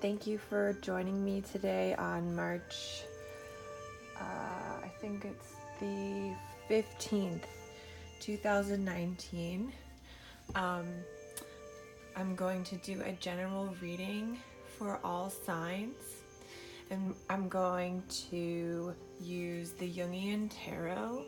Thank you for joining me today on March, I think it's the 15th, 2019. I'm going to do a general reading for all signs, and I'm going to use the Jungian Tarot.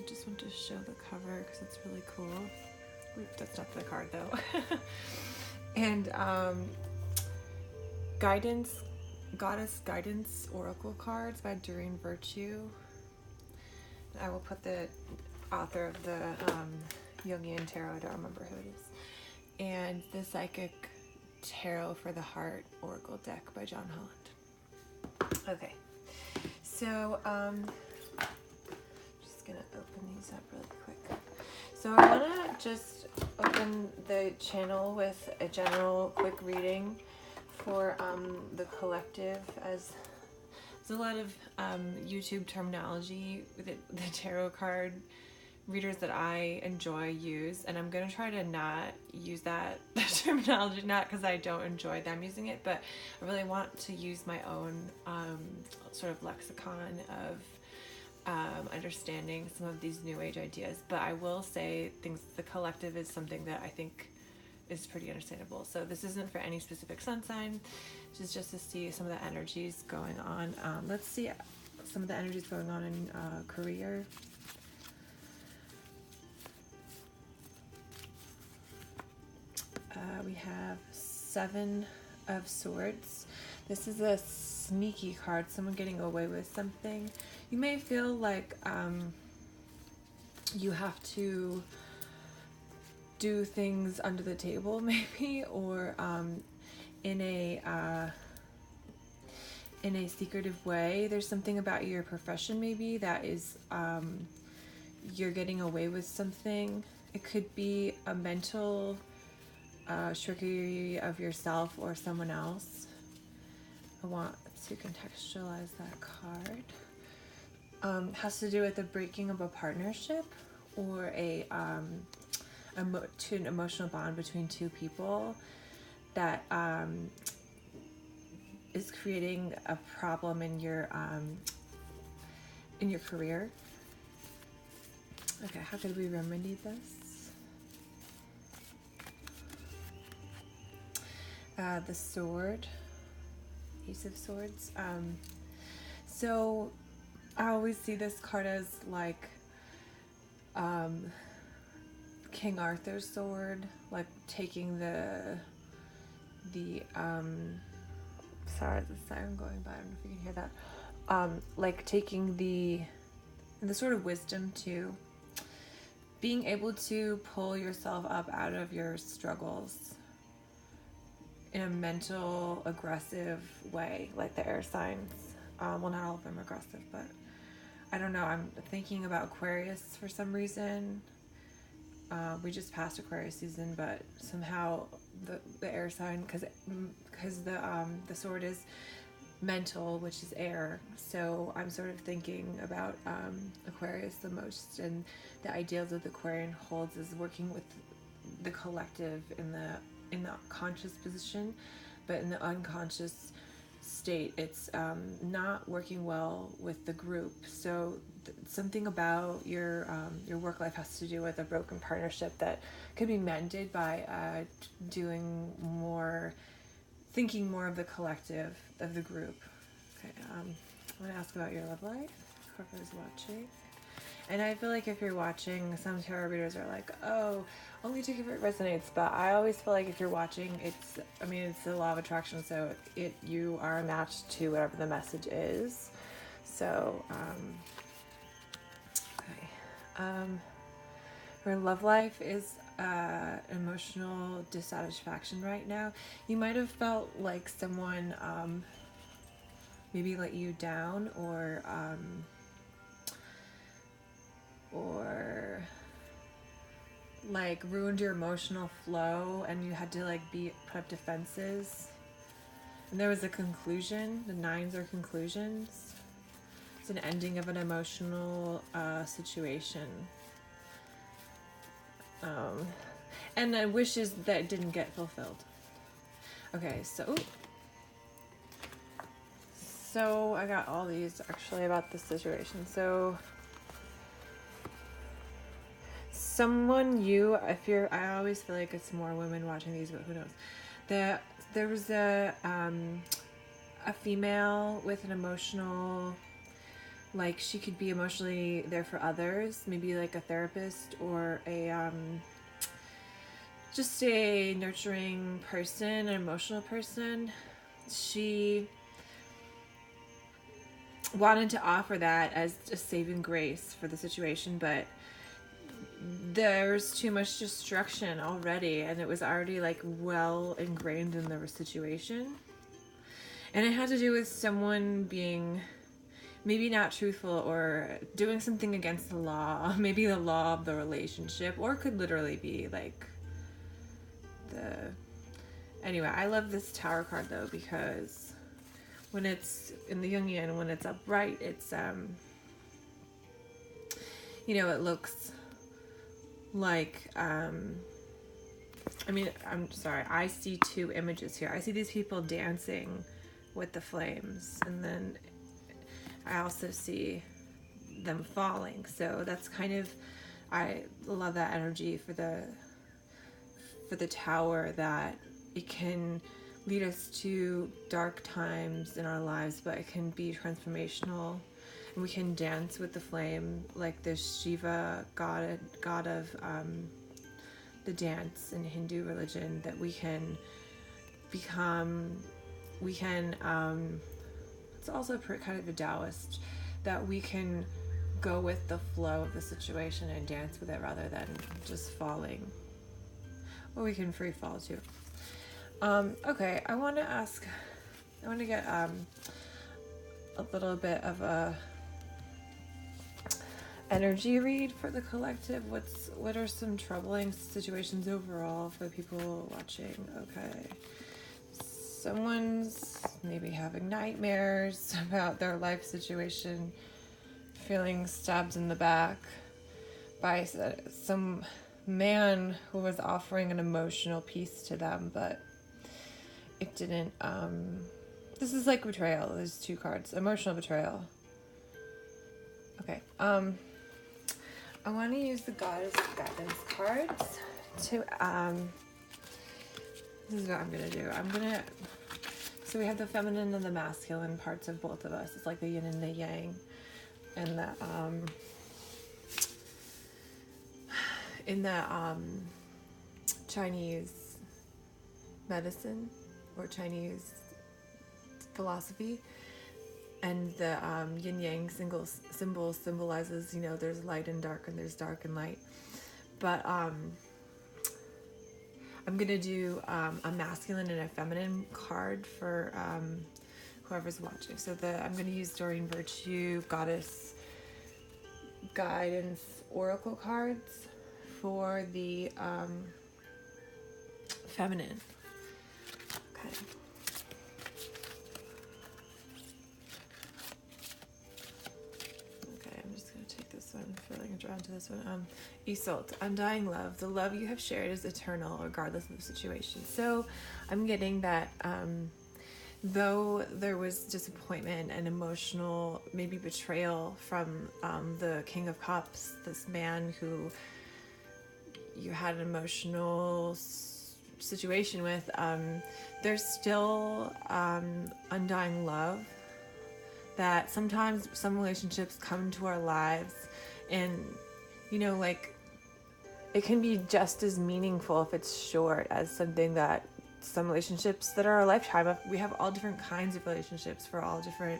Just want to show the cover because it's really cool. That's not the card though. And Goddess Guidance Oracle cards by Doreen Virtue. I will put the author of the Jungian Tarot, I don't remember who it is. And the Psychic Tarot for the Heart Oracle deck by John Holland. Okay, so just gonna open these up really quick. So I want to just open the channel with a general quick reading for the collective, as there's a lot of YouTube terminology that the tarot card readers that I enjoy use, and I'm going to try to not use that terminology, not because I don't enjoy them using it, but I really want to use my own sort of lexicon of understanding some of these new age ideas. But I will say the collective is something that I think is pretty understandable. So this isn't for any specific sun sign. This is just to see some of the energies going on. Let's see some of the energies going on in career. We have 7 of Swords. This is a sneaky card, someone getting away with something. You may feel like you have to do things under the table maybe, or in a secretive way. There's something about your profession maybe that is you're getting away with something. It could be a mental trickery of yourself or someone else. I want to contextualize that card. Has to do with the breaking of a partnership or an emotional bond between two people that is creating a problem in your career. Okay, how could we remedy this? The Sword, Ace of Swords. So I always see this card as like King Arthur's sword, like taking the sorry, the siren going by, I don't know if you can hear that. Like taking the sort of wisdom to being able to pull yourself up out of your struggles in a mental, aggressive way, like the air signs. Well, not all of them are aggressive, but I don't know. I'm thinking about Aquarius for some reason. We just passed Aquarius season, but somehow the air sign, because the sword is mental, which is air. So I'm sort of thinking about Aquarius the most, and the ideals that the Aquarian holds is working with the collective in the conscious position, but in the unconscious state it's not working well with the group. So something about your work life has to do with a broken partnership that could be mended by thinking more of the collective, of the group. Okay, I want to ask about your love life. Whoever's watching. And I feel like if you're watching, some tarot readers are like, oh, only take if it resonates. But I always feel like if you're watching, it's the law of attraction. So you are a match to whatever the message is. So, okay. Her love life is emotional dissatisfaction right now. You might have felt like someone maybe let you down, or like ruined your emotional flow, and you had to like put up defenses, and there was a conclusion. The 9s are conclusions. It's an ending of an emotional situation, and wishes that didn't get fulfilled. Okay, so I got all these actually about this situation. So someone if you're, I always feel like it's more women watching these, but who knows. There was a female with an emotional, like she could be emotionally there for others, maybe like a therapist or a just a nurturing person, an emotional person. She wanted to offer that as a saving grace for the situation, but there's too much destruction already, and it was already like well ingrained in the situation. And it had to do with someone being maybe not truthful or doing something against the law, maybe the law of the relationship, or could literally be like anyway, I love this Tower card though, because when it's in the Jungian, when it's upright, it's it looks like I'm sorry, I see two images here. I see these people dancing with the flames, and then I also see them falling. So that's kind of, I love that energy for the tower, that it can lead us to dark times in our lives, but it can be transformational, and we can dance with the flame, like the Shiva god of the dance in Hindu religion, that we can become, it's also kind of a Taoist, that we can go with the flow of the situation and dance with it rather than just falling. Or we can free fall too. Okay, I want to get a little bit of a energy read for the collective. What are some troubling situations overall for the people watching? Okay. Someone's maybe having nightmares about their life situation, feeling stabbed in the back by some man who was offering an emotional piece to them, but it didn't. This is like betrayal. There's two cards. Emotional betrayal. Okay. I want to use the Goddess Guidance cards to this is what I'm gonna do. So we have the feminine and the masculine parts of both of us. It's like the yin and the yang, and the in the Chinese medicine or Chinese philosophy, and the yin yang symbol symbolizes, there's light and dark, and there's dark and light. But I'm gonna do a masculine and a feminine card for whoever's watching. So I'm gonna use Doreen Virtue Goddess Guidance Oracle cards for the feminine. Okay. Okay, I'm just gonna take this one. I'm feeling drawn to this one. Isolde, undying love. The love you have shared is eternal, regardless of the situation. So I'm getting that though there was disappointment and emotional, maybe betrayal from the King of Cups, this man who you had an emotional situation with, there's still undying love, that sometimes some relationships come into our lives, and like, it can be just as meaningful if it's short as something that some relationships that are a lifetime. We have all different kinds of relationships for all different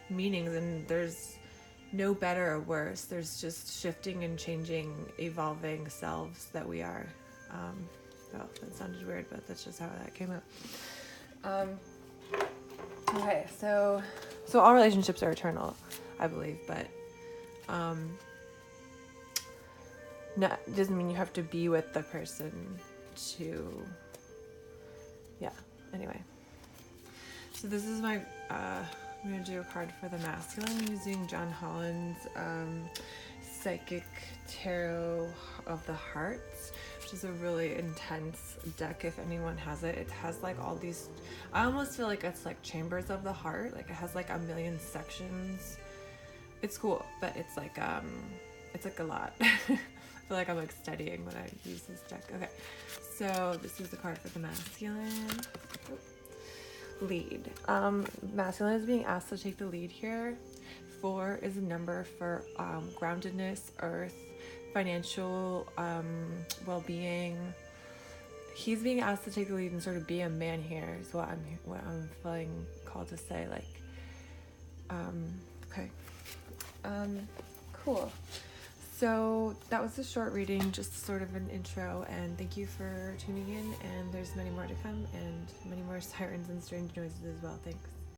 meanings, and there's no better or worse. There's just shifting and changing, evolving selves that we are. Well, that sounded weird, but that's just how that came out. Okay, so all relationships are eternal, I believe, but doesn't mean you have to be with the person to, anyway. So this is my, I'm going to do a card for the masculine using John Holland's Psychic Tarot of the Hearts, which which is a really intense deck if anyone has it. It has like all these, I almost feel like it's like chambers of the heart. Like it has like a million sections. It's cool, but it's like a lot. I feel like I'm like studying when I use this deck. Okay, so this is the card for the masculine. Lead. Masculine is being asked to take the lead here. 4 is a number for groundedness, earth, financial well-being. He's being asked to take the lead and sort of be a man here is what I'm feeling called to say. Like, okay, cool. So that was a short reading, just sort of an intro, and thank you for tuning in, and there's many more to come and many more sirens and strange noises as well. Thanks.